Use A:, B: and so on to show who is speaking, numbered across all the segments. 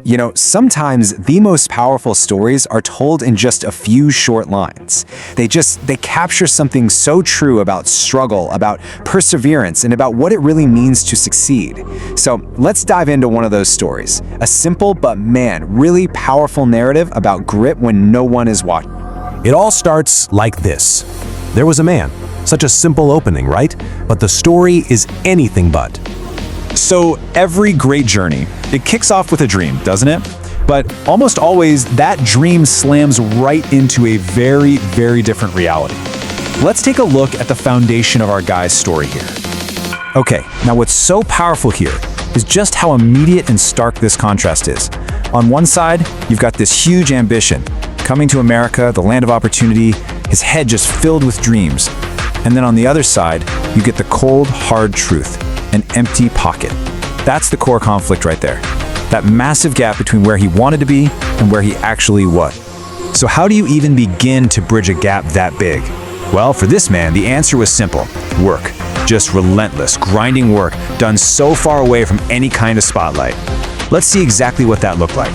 A: You know, sometimes the most powerful stories are told in just a few short lines. They capture something so true about struggle, about perseverance, and about what it really means to succeed. So let's dive into one of those stories. A simple but man, really powerful narrative about grit when no one is watching.
B: It all starts like this. There was a man. Such a simple opening, right? But the story is anything but.
C: So every great journey, it kicks off with a dream, doesn't it? But almost always, that dream slams right into a very, very different reality. Let's take a look at the foundation of our guy's story here. Okay, now what's so powerful here is just how immediate and stark this contrast is. On one side, you've got this huge ambition, coming to America, the land of opportunity, his head just filled with dreams. And then on the other side, you get the cold, hard truth. An empty pocket. That's the core conflict right there. That massive gap between where he wanted to be and where he actually was. So how do you even begin to bridge a gap that big? Well, for this man, the answer was simple. Work. Just relentless, grinding work, done so far away from any kind of spotlight. Let's see exactly what that looked like.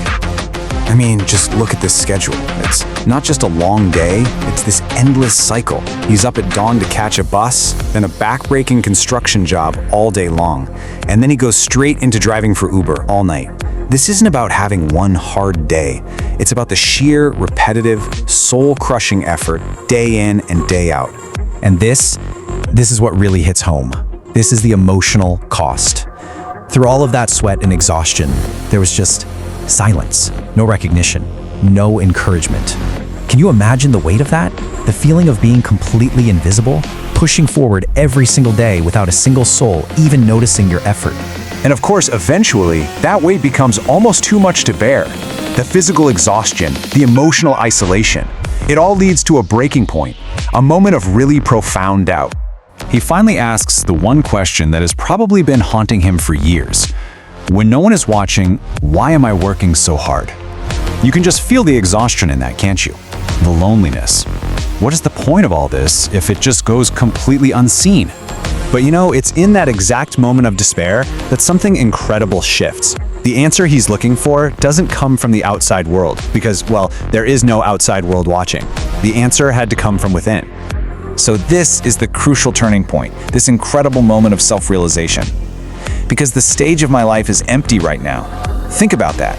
D: I mean, just look at this schedule. It's not just a long day, it's this endless cycle. He's up at dawn to catch a bus, then a back-breaking construction job all day long, and then he goes straight into driving for Uber all night. This isn't about having one hard day. It's about the sheer, repetitive, soul-crushing effort day in and day out.
A: And this is what really hits home. This is the emotional cost. Through all of that sweat and exhaustion, there was just silence, no recognition, no encouragement. Can you imagine the weight of that? The feeling of being completely invisible, pushing forward every single day without a single soul even noticing your effort.
C: And of course, eventually, that weight becomes almost too much to bear. The physical exhaustion, the emotional isolation, it all leads to a breaking point, a moment of really profound doubt. He finally asks the one question that has probably been haunting him for years. When no one is watching, why am I working so hard? You can just feel the exhaustion in that, can't you? The loneliness. What is the point of all this if it just goes completely unseen? But you know, it's in that exact moment of despair that something incredible shifts. The answer he's looking for doesn't come from the outside world because, well, there is no outside world watching. The answer had to come from within. So this is the crucial turning point, this incredible moment of self-realization. Because the stage of my life is empty right now. Think about that.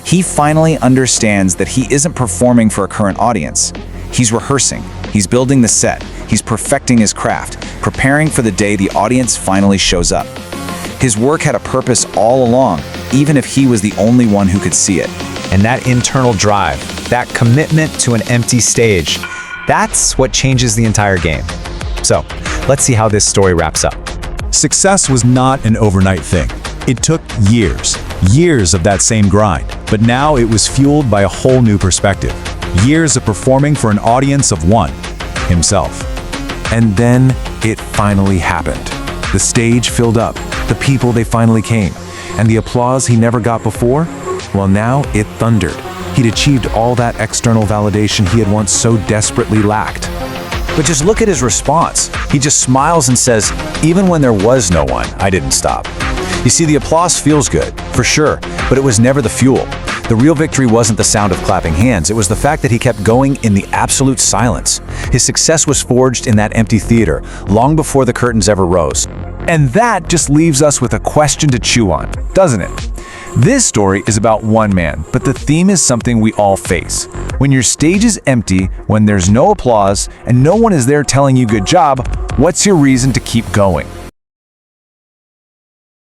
C: He finally understands that he isn't performing for a current audience. He's rehearsing, he's building the set, he's perfecting his craft, preparing for the day the audience finally shows up. His work had a purpose all along, even if he was the only one who could see it.
A: And that internal drive, that commitment to an empty stage, that's what changes the entire game. So, let's see how this story wraps up.
B: Success was not an overnight thing. It took years of that same grind, but now it was fueled by a whole new perspective. Years of performing for an audience of one, himself. And then it finally happened. The stage filled up, the people they finally came, and the applause he never got before, well now it thundered. He'd achieved all that external validation he had once so desperately lacked.
C: But just look at his response. He just smiles and says, even when there was no one, I didn't stop. You see, the applause feels good, for sure, but it was never the fuel. The real victory wasn't the sound of clapping hands. It was the fact that he kept going in the absolute silence. His success was forged in that empty theater, long before the curtains ever rose. And that just leaves us with a question to chew on, doesn't it? This story is about one man, but the theme is something we all face. When your stage is empty, when there's no applause, and no one is there telling you good job, what's your reason to keep going?